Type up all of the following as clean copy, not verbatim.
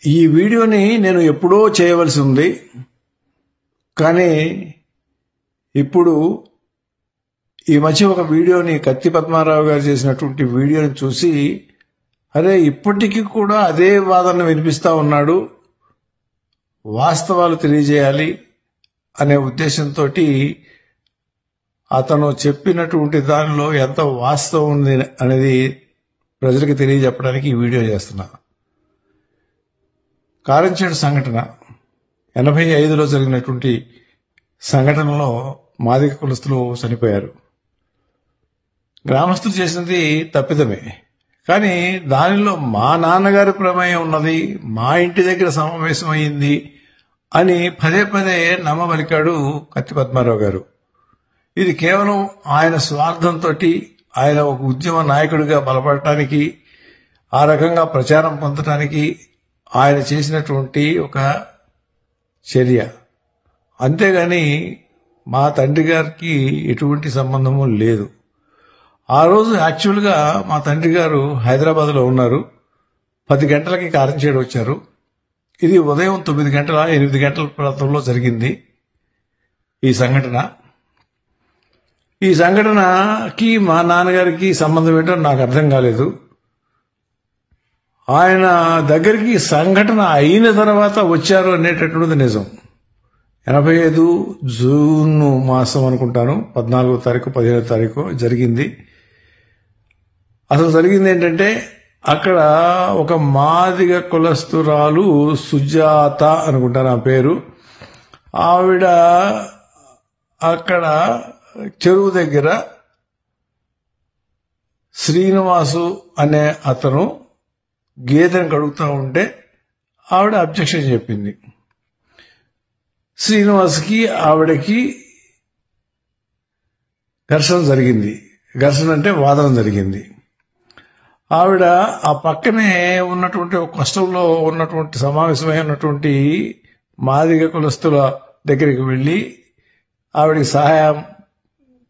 ఈ వీడియోని నేను ఎప్పుడో చేయవలసి ఉంది. కానీ ఇప్పుడు ఈ మధ్య ఒక వీడియోని కత్తి పద్మారావు గారు చేసినటువంటి వీడియోని చూసి అరే ఇప్పటికీ కూడా అదే వాదన వినిపిస్తా ఉన్నాడు, వాస్తవాలు తెలియజేయాలి అనే ఉద్దేశంతో అతను చెప్పినటువంటి దానిలో ఎంత వాస్తవం ఉంది అనేది ప్రజలకు తెలియజెప్పడానికి ఈ వీడియో చేస్తున్నా. కారంచేడు సంఘటన 85లో జరిగినటువంటి సంఘటనలో మాదిగ కులస్తులు చనిపోయారు. గ్రామస్తులు చేసినది తప్పిదమే, కానీ దానిలో మా నాన్నగారి ప్రమేయం ఉన్నది, మా ఇంటి దగ్గర సమావేశం అయింది అని పదే పదే నమ్మబలికాడు కత్తి పద్మారావు గారు. ఇది కేవలం ఆయన స్వార్థంతో, ఆయన ఒక ఉద్యమ నాయకుడిగా బలపడటానికి, ఆ రకంగా ప్రచారం పొందటానికి ఆయన చేసినటువంటి ఒక చర్య. అంతేగాని మా తండ్రి గారికి ఎటువంటి సంబంధము లేదు. ఆ రోజు యాక్చువల్గా మా తండ్రి గారు హైదరాబాద్లో ఉన్నారు. 10 గంటలకి కారంచేడు వచ్చారు. ఇది ఉదయం 9 గంటల 8 గంటల ప్రాంతంలో జరిగింది ఈ సంఘటన. ఈ సంఘటనకి మా నాన్నగారికి సంబంధం ఏంటో నాకు అర్థం కాలేదు. ఆయన దగ్గరికి సంఘటన అయిన తర్వాత వచ్చారు అనేటటువంటిది నిజం. 85 జూన్ మాసం అనుకుంటాను, 14వ తారీఖు 15వ తారీఖు జరిగింది. అసలు జరిగింది ఏంటంటే, అక్కడ ఒక మాదిగ కులస్తురాలు సుజాత అనుకుంటాను ఆ పేరు, ఆవిడ అక్కడ చెరువు దగ్గర శ్రీనివాసు అనే అతను గేదెను కడుగుతూ ఉంటే ఆవిడ అబ్జెక్షన్ చెప్పింది. శ్రీనివాస్కి ఆవిడకి ఘర్షణ జరిగింది. ఘర్షణ అంటే వాదన జరిగింది. ఆవిడ ఆ పక్కనే ఉన్నటువంటి ఒక కష్టంలో ఉన్నటువంటి సమావేశమై ఉన్నటువంటి మాదిగ కులస్తుల దగ్గరికి వెళ్ళి ఆవిడకి సహాయం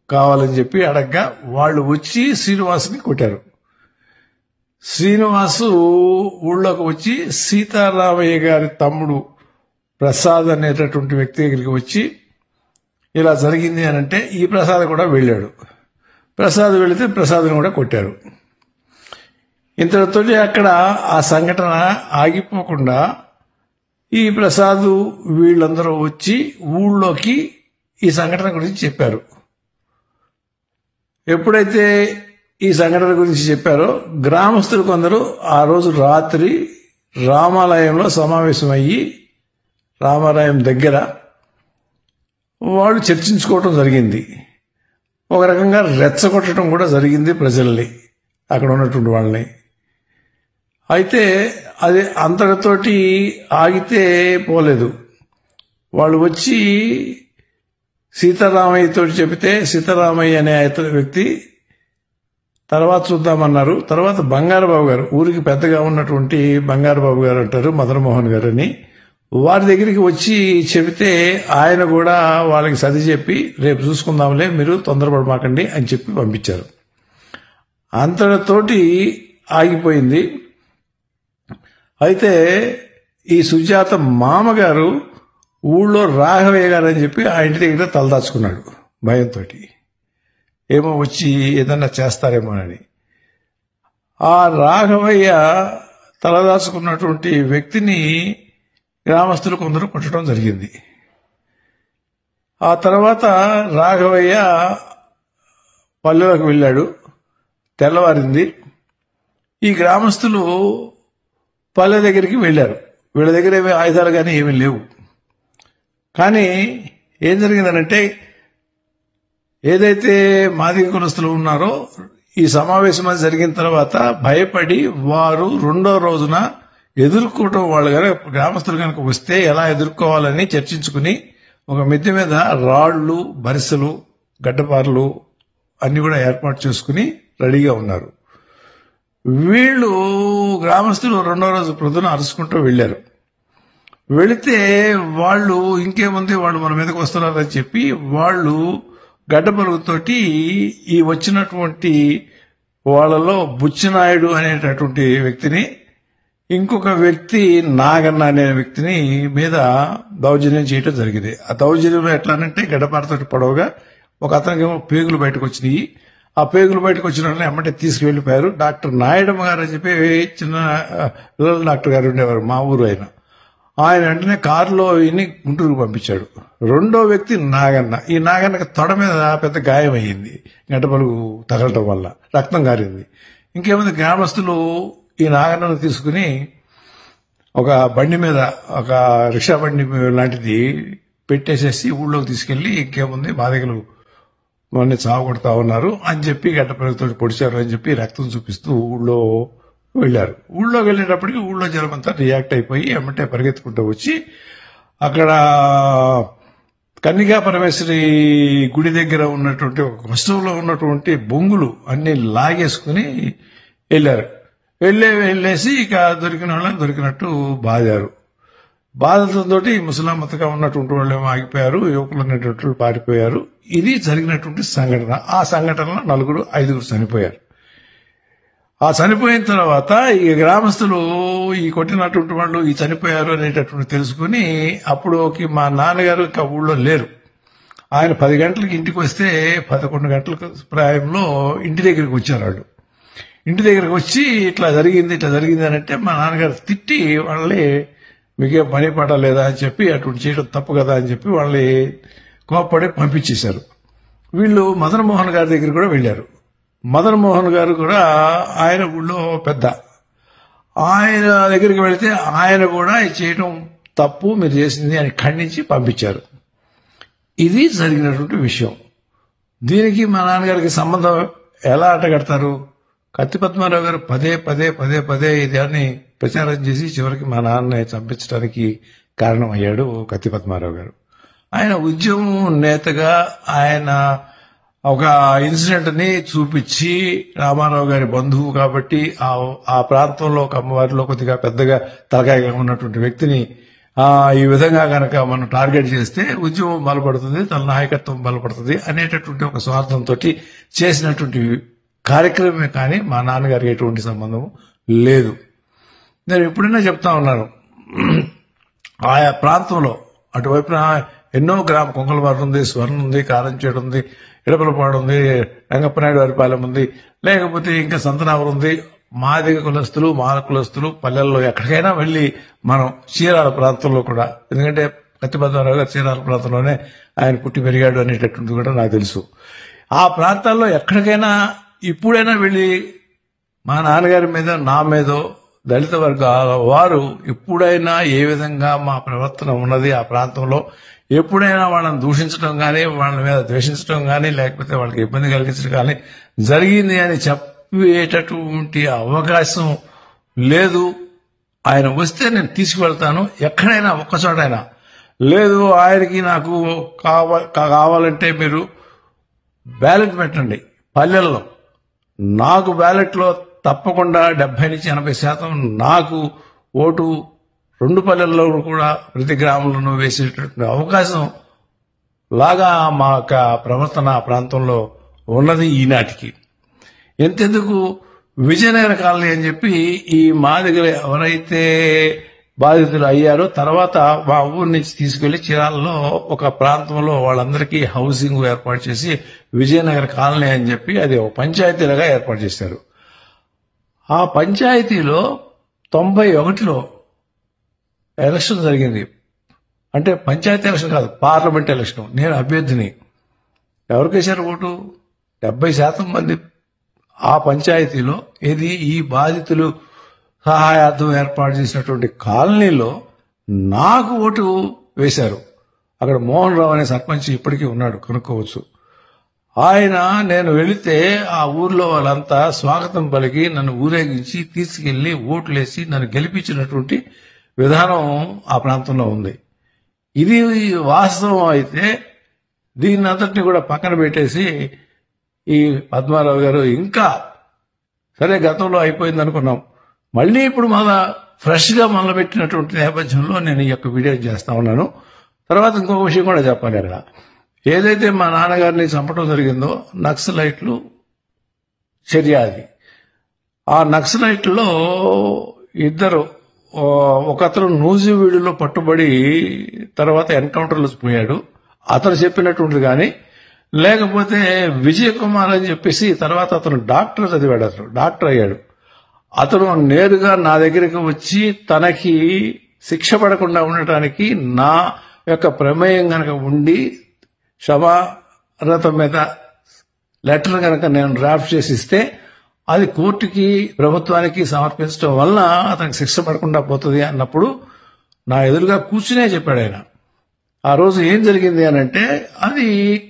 కావాలని చెప్పి అడగ్గా వాళ్ళు వచ్చి శ్రీనివాసుని కొట్టారు. శ్రీనివాసు ఊళ్ళోకి వచ్చి సీతారామయ్య గారి తమ్ముడు ప్రసాద్ అనేటటువంటి వ్యక్తి దగ్గరికి వచ్చి ఇలా జరిగింది అని అంటే ఈ ప్రసాద్ కూడా వెళ్ళాడు. ప్రసాద్ వెళితే ప్రసాద్ని కూడా కొట్టారు. ఇంతటితో అక్కడ ఆ సంఘటన ఆగిపోకుండా ఈ ప్రసాద్ వీళ్ళందరూ వచ్చి ఊళ్ళోకి ఈ సంఘటన గురించి చెప్పారు. ఎప్పుడైతే ఈ సంఘటన గురించి చెప్పారో గ్రామస్తులు కొందరు ఆ రోజు రాత్రి రామాలయంలో సమావేశమయ్యి రామాలయం దగ్గర వాళ్ళు చర్చించుకోవటం జరిగింది. ఒక రకంగా రెచ్చగొట్టడం కూడా జరిగింది ప్రజల్ని, అక్కడ ఉన్నటువంటి వాళ్ళని. అయితే అది అంతటితోటి ఆగితే పోలేదు. వాళ్ళు వచ్చి సీతారామయ్యతో చెబితే సీతారామయ్య అనే వ్యక్తి తర్వాత చూద్దామన్నారు. తర్వాత బంగారబాబు గారు, ఊరికి పెద్దగా ఉన్నటువంటి బంగారబాబు గారు అంటారు, మదనమోహన్ గారు అని, వారి దగ్గరికి వచ్చి చెబితే ఆయన కూడా వాళ్ళకి సర్ది చెప్పి రేపు చూసుకుందాంలే, మీరు తొందరపడమాకండి అని చెప్పి పంపించారు. అంతటితోటి ఆగిపోయింది. అయితే ఈ సుజాత మామగారు ఊళ్ళో రాఘవయ్య గారు అని చెప్పి ఆ ఇంటి దగ్గర తలదాచుకున్నాడు భయంతో, ఏమో వచ్చి ఏదన్నా చేస్తారేమోనని. ఆ రాఘవయ్య తలదాచుకున్నటువంటి వ్యక్తిని గ్రామస్తులు కొందరు కొట్టడం జరిగింది. ఆ తర్వాత రాఘవయ్య పల్లెలకు వెళ్ళాడు. తెల్లవారింది. ఈ గ్రామస్తులు పల్లె దగ్గరికి వెళ్ళారు. వీళ్ళ దగ్గర ఏమీ ఆయుధాలు కానీ ఏమీ లేవు. కానీ ఏం జరిగిందనంటే, ఏదైతే మాదిగ కులస్తులు ఉన్నారో ఈ సమావేశం జరిగిన తర్వాత భయపడి వారు రెండో రోజున ఎదుర్కోవటం, వాళ్ళు కనుక గ్రామస్తులు కనుక వస్తే ఎలా ఎదుర్కోవాలని చర్చించుకుని ఒక మిద్దె మీద రాళ్లు, బరిసెలు, గడ్డపారలు అన్ని కూడా ఏర్పాటు చేసుకుని రెడీగా ఉన్నారు. వీళ్ళు గ్రామస్తులు రెండో రోజు ప్రొద్దున అరుచుకుంటూ వెళ్లారు. వెళితే వాళ్ళు ఇంకేముంది, వాళ్ళు మన మీదకి వస్తున్నారని చెప్పి వాళ్ళు గడ్డపరుగుతోటి ఈ వచ్చినటువంటి వాళ్ళలో బుచ్చినాయుడు అనేటటువంటి వ్యక్తిని ఇంకొక వ్యక్తి నాగన్న అనే వ్యక్తిని మీద దౌర్జన్యం చేయడం జరిగింది. ఆ దౌర్జన్యంలో ఎట్లానంటే గడ్డపారతోటి పొడవుగా ఒక అతనికేమో పేగులు బయటకు వచ్చినాయి. ఆ పేగులు బయటకు వచ్చిన వాళ్ళని ఎమ్మటే తీసుకువెళ్లిపోయారు. డాక్టర్ నాయుడమ్మ గారు అని చెప్పి చిన్న పిల్లల డాక్టర్ గారు ఉండేవారు, మా ఊరు ఆయన వెంటనే కారులో ఈయన్ని గుంటూరుకు పంపించాడు. రెండో వ్యక్తి నాగన్న. ఈ నాగన్నకి తొడ మీద పెద్ద గాయం అయ్యింది, గడ్డపలుగు తగలటం వల్ల రక్తం కారింది. ఇంకేముంది, గ్రామస్తులు ఈ నాగన్నను తీసుకుని ఒక బండి మీద, ఒక రిక్షా బండి లాంటిది పెట్టేసేసి ఊళ్ళోకి తీసుకెళ్లి, ఇంకేముంది మా దగ్గర మొన్న చావు కొడతా ఉన్నారు అని చెప్పి గడ్డపలుగుతో పొడిచారు అని చెప్పి రక్తం చూపిస్తూ ఊళ్ళో వెళ్లారు. ఊళ్ళోకి వెళ్ళేటప్పటికి ఊళ్ళో జనమంతా రియాక్ట్ అయిపోయి ఎమ్మటే పరిగెత్తుకుంటూ వచ్చి అక్కడ కన్నికా పరమేశ్వరి గుడి దగ్గర ఉన్నటువంటి ఒక వస్తువులో ఉన్నటువంటి బొంగులు అన్ని లాగేసుకుని వెళ్ళారు. వెళ్ళేసి ఇక దొరికిన వాళ్ళని దొరికినట్టు బాధారు. బాధలతో ముసలామతగా ఉన్నటువంటి వాళ్ళు ఏమో ఆగిపోయారు, యువకులు అనేటువంటి పారిపోయారు. ఇది జరిగినటువంటి సంఘటన. ఆ సంఘటనలో 4-5 చనిపోయారు. ఆ చనిపోయిన తర్వాత ఈ గ్రామస్తులు ఈ కొట్టినటువంటి వాళ్ళు ఈ చనిపోయారు అనేటటువంటి తెలుసుకుని అప్పుడు మా నాన్నగారు ఇంకా ఊళ్ళో లేరు. ఆయన 10 గంటలకు ఇంటికి వస్తే 11 గంటల ప్రాయంలో ఇంటి దగ్గరికి వచ్చారు వాళ్ళు. ఇంటి దగ్గరికి వచ్చి ఇట్లా జరిగింది అని అంటే మా నాన్నగారు తిట్టి వాళ్ళని మీకేం పని పడలేదా అని చెప్పి, అటువంటి చేయడం తప్పు కదా అని చెప్పి వాళ్ళని కోప్పడి పంపించేశారు. వీళ్ళు మదన్ మోహన్ గారి దగ్గర కూడా వెళ్లారు. మదన్ మోహన్ గారు కూడా ఆయన ఊళ్ళో పెద్ద. ఆయన దగ్గరికి వెళితే ఆయన కూడా చేయడం తప్పు, మీరు చేసింది అని ఖండించి పంపించారు. ఇది జరిగినటువంటి విషయం. దీనికి మా నాన్నగారికి సంబంధం ఎలా అడ్డగడతారు? కత్తి పద్మారావు గారు పదే ఇదాన్ని ప్రచారం చేసి చివరికి మా నాన్నని చంపించడానికి కారణం అయ్యాడు కత్తి పద్మారావు గారు. ఆయన ఉద్యమం నేతగా ఆయన ఒక ఇన్సిడెంట్ ని చూపించి, రామారావు గారి బంధువు కాబట్టి ఆ ప్రాంతంలో ఒక అమ్మవారిలో కొద్దిగా పెద్దగా తలకాయగా ఉన్నటువంటి వ్యక్తిని ఈ విధంగా గనక మనం టార్గెట్ చేస్తే ఉద్యమం బలపడుతుంది, తన నాయకత్వం బలపడుతుంది అనేటటువంటి ఒక స్వార్థంతో చేసినటువంటి కార్యక్రమమే కానీ మా నాన్నగారికి ఎటువంటి సంబంధం లేదు. నేను ఎప్పుడైనా చెప్తా ఉన్నాను, ఆయా ప్రాంతంలో అటువైపున ఎన్నో కొంగలవారు ఉంది, స్వర్ణ ఉంది, కారంచేడు ఉంది, ఇడపలపాడు ఉంది, రంగప్పనాయుడు వారిపాలెం ఉంది, లేకపోతే ఇంకా సంతనావరం ఉంది. మాదిగ కులస్తులు, మాల కులస్తులు పల్లెల్లో ఎక్కడికైనా వెళ్లి మనం చీరాల ప్రాంతంలో కూడా, ఎందుకంటే కత్తిపద్మారావు గారు చీరాల ప్రాంతంలోనే ఆయన పుట్టి పెరిగాడు అనేటటువంటి కూడా నాకు తెలుసు. ఆ ప్రాంతాల్లో ఎక్కడికైనా ఇప్పుడైనా వెళ్లి మా నాన్నగారి మీద, నా మీదో, దళిత వర్గాల వారు ఎప్పుడైనా ఏ విధంగా మా ప్రవర్తన ఉన్నది ఆ ప్రాంతంలో, ఎప్పుడైనా వాళ్ళని దూషించడం కానీ, వాళ్ళ మీద ద్వేషించడం కానీ, లేకపోతే వాళ్ళకి ఇబ్బంది కలిగించడం కానీ జరిగింది అని చెప్పేటటువంటి అవకాశం లేదు. ఆయన వస్తే నేను తీసుకువెళ్తాను, ఎక్కడైనా ఒక్కచోటైనా. లేదు ఆయనకి నాకు కావాలంటే మీరు బ్యాలెట్ పెట్టండి పల్లెల్లో, నాకు బ్యాలెట్లో తప్పకుండా 70-80% నాకు ఓటు 2 పల్లెల్లో కూడా ప్రతి గ్రామంలోనూ వేసేటటువంటి అవకాశం లాగా మా యొక్క ప్రవర్తన ఆ ప్రాంతంలో ఉన్నది ఈనాటికి. ఎంతెందుకు విజయనగర కాలనీ అని చెప్పి ఈ మా దగ్గర ఎవరైతే బాధితులు అయ్యారో తర్వాత మా ఊరి నుంచి తీసుకెళ్లి చీరాలలో ఒక ప్రాంతంలో వాళ్ళందరికీ హౌసింగ్ ఏర్పాటు చేసి విజయనగర కాలనీ అని చెప్పి అది ఒక పంచాయతీలుగా ఏర్పాటు చేశారు. ఆ పంచాయతీలో 91లో ఎలక్షన్ జరిగింది. అంటే పంచాయతీ ఎలక్షన్ కాదు, పార్లమెంట్ ఎలక్షన్. నేను అభ్యర్థిని. ఎవరికేశారు ఓటు? 70% మంది ఆ పంచాయతీలో, ఇది ఈ బాధితులు సహాయార్థం ఏర్పాటు చేసినటువంటి కాలనీలో నాకు ఓటు వేశారు. అక్కడ మోహన్ రావు అనే సర్పంచ్ ఇప్పటికీ ఉన్నాడు, కనుక్కోవచ్చు. ఆయన నేను వెళితే ఆ ఊర్లో వాళ్ళంతా స్వాగతం పలికి నన్ను ఊరేగించి తీసుకెళ్లి ఓట్లేసి నన్ను గెలిపించినటువంటి విధానం ఆ ప్రాంతంలో ఉంది. ఇది వాస్తవం అయితే దీన్ని అంతటిని కూడా పక్కన పెట్టేసి ఈ పద్మారావు గారు ఇంకా సరే గతంలో అయిపోయింది అనుకున్నాం, మళ్ళీ ఇప్పుడు మళ్ళా ఫ్రెష్ గా మొదలుపెట్టినటువంటి నేపథ్యంలో నేను ఈ యొక్క వీడియో చేస్తా ఉన్నాను. తర్వాత ఇంకొక విషయం కూడా చెప్పాలి. అక్కడ ఏదైతే మా నాన్నగారిని చంపడం జరిగిందో నక్సలైట్లు చర్య అది. ఆ నక్సలైట్లో 2 ఒకతను నూజివీడులో పట్టుబడి తర్వాత ఎన్కౌంటర్లో పోయాడు. అతను చెప్పినటువంటిది కానీ, లేకపోతే విజయ్ కుమార్ అని చెప్పేసి తర్వాత అతను డాక్టర్ చదివాడు, అతను డాక్టర్ అయ్యాడు. అతను నేరుగా నా దగ్గరికి వచ్చి తనకి శిక్ష పడకుండా ఉండటానికి నా యొక్క ప్రమేయం గనక ఉండి క్షమారత మీద లెటర్ గనక నేను డ్రాఫ్ట్ చేసి ఇస్తే అది కోర్టుకి ప్రభుత్వానికి సమర్పించడం వలన అతనికి శిక్ష పడకుండా పోతుంది అన్నప్పుడు నా ఎదురుగా కూర్చునే చెప్పాడు ఆయన. ఆ రోజు ఏం జరిగింది అని అంటే, అది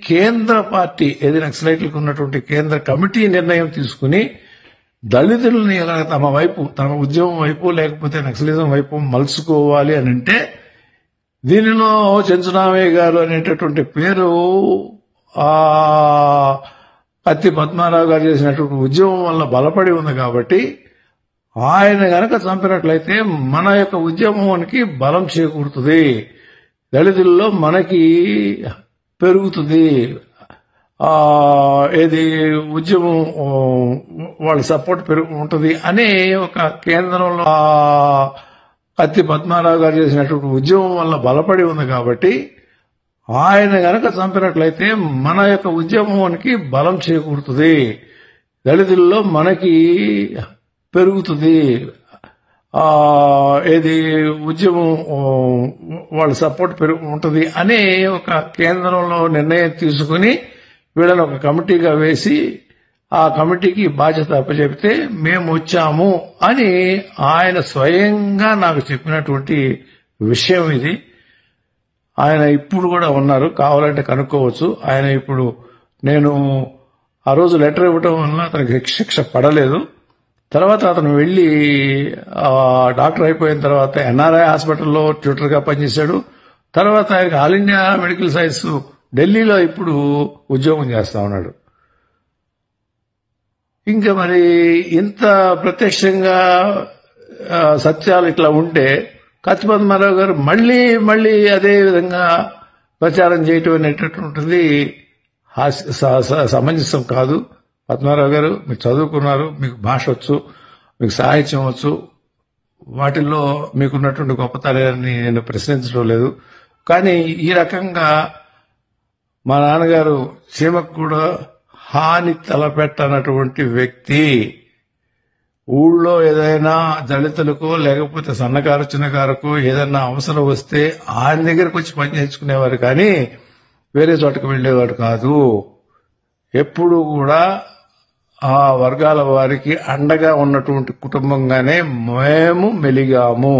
కేంద్ర పార్టీ ఏది నక్సలైట్లకు ఉన్నటువంటి కేంద్ర కమిటీ నిర్ణయం తీసుకుని దళితులని తమ వైపు, తమ ఉద్యమం వైపు లేకపోతే నక్సలిజం వైపు మలుచుకోవాలి అని అంటే, దీనిలో చెంచురామయ్య గారు అనేటటువంటి పేరు కత్తి పద్మారావు గారు చేసినటువంటి ఉద్యమం వల్ల బలపడి ఉంది కాబట్టి ఆయన గనక చంపినట్లయితే మన యొక్క ఉద్యమానికి బలం చేకూరుతుంది, దళితుల్లో మనకి పెరుగుతుంది, ఏది ఉద్యమం వాళ్ళ సపోర్ట్ ఉంటుంది అనే ఒక కేంద్రంలో కత్తి పద్మారావు గారు చేసినటువంటి ఉద్యమం వల్ల బలపడి ఉంది కాబట్టి ఆయన గనక చంపినట్లయితే మన యొక్క ఉద్యమానికి బలం చేకూరుతుంది, దళితుల్లో మనకి పెరుగుతుంది, ఏది ఉద్యమం వాళ్ళ సపోర్ట్ ఉంటుంది అనే ఒక కేంద్రంలో నిర్ణయం తీసుకుని వీళ్ళని ఒక కమిటీగా వేసి ఆ కమిటీకి బాధ్యత అప్పచెప్తే మేము వచ్చాము అని ఆయన స్వయంగా నాకు చెప్పినటువంటి విషయం ఇది. ఆయన ఇప్పుడు కూడా ఉన్నారు, కావాలంటే కనుక్కోవచ్చు. ఆయన ఇప్పుడు, నేను ఆ రోజు లెటర్ ఇవ్వటం వల్ల అతనికి శిక్ష పడలేదు. తర్వాత అతను వెళ్లి డాక్టర్ అయిపోయిన తర్వాత ఎన్ఆర్ఐ హాస్పిటల్లో ట్యూటర్గా పనిచేశాడు. తర్వాత ఆయనకి ఆల్ ఇండియా మెడికల్ సైన్స్ ఢిల్లీలో ఇప్పుడు ఉద్యోగం చేస్తా ఉన్నాడు. ఇంకా మరి ఇంత ప్రత్యక్షంగా సత్యాలు ఇట్లా ఉంటే కత్తి పద్మారావు గారు మళ్లీ అదే విధంగా ప్రచారం చేయటం అనేటటువంటిది సమంజసం కాదు. పద్మారావు గారు, మీరు చదువుకున్నారు, మీకు భాష వచ్చు, మీకు సాహిత్యం వచ్చు, వాటిల్లో మీకున్నటువంటి గొప్పతనాన్ని నేను ప్రశ్నించడం లేదు. కానీ ఈ రకంగా మా నాన్నగారు చీమకు కూడా హాని తలపెట్టనటువంటి వ్యక్తి. ఊళ్ళో ఏదైనా దళితులకు లేకపోతే సన్నకారు చిన్నకారుకు ఏదైనా అవసరం వస్తే ఆయన దగ్గరకు వచ్చి పని చేయించుకునేవారు, కానీ వేరే చోటకు వెళ్లేవాడు కాదు. ఎప్పుడు కూడా ఆ వర్గాల వారికి అండగా ఉన్నటువంటి కుటుంబంగానే మేము మెలిగాము.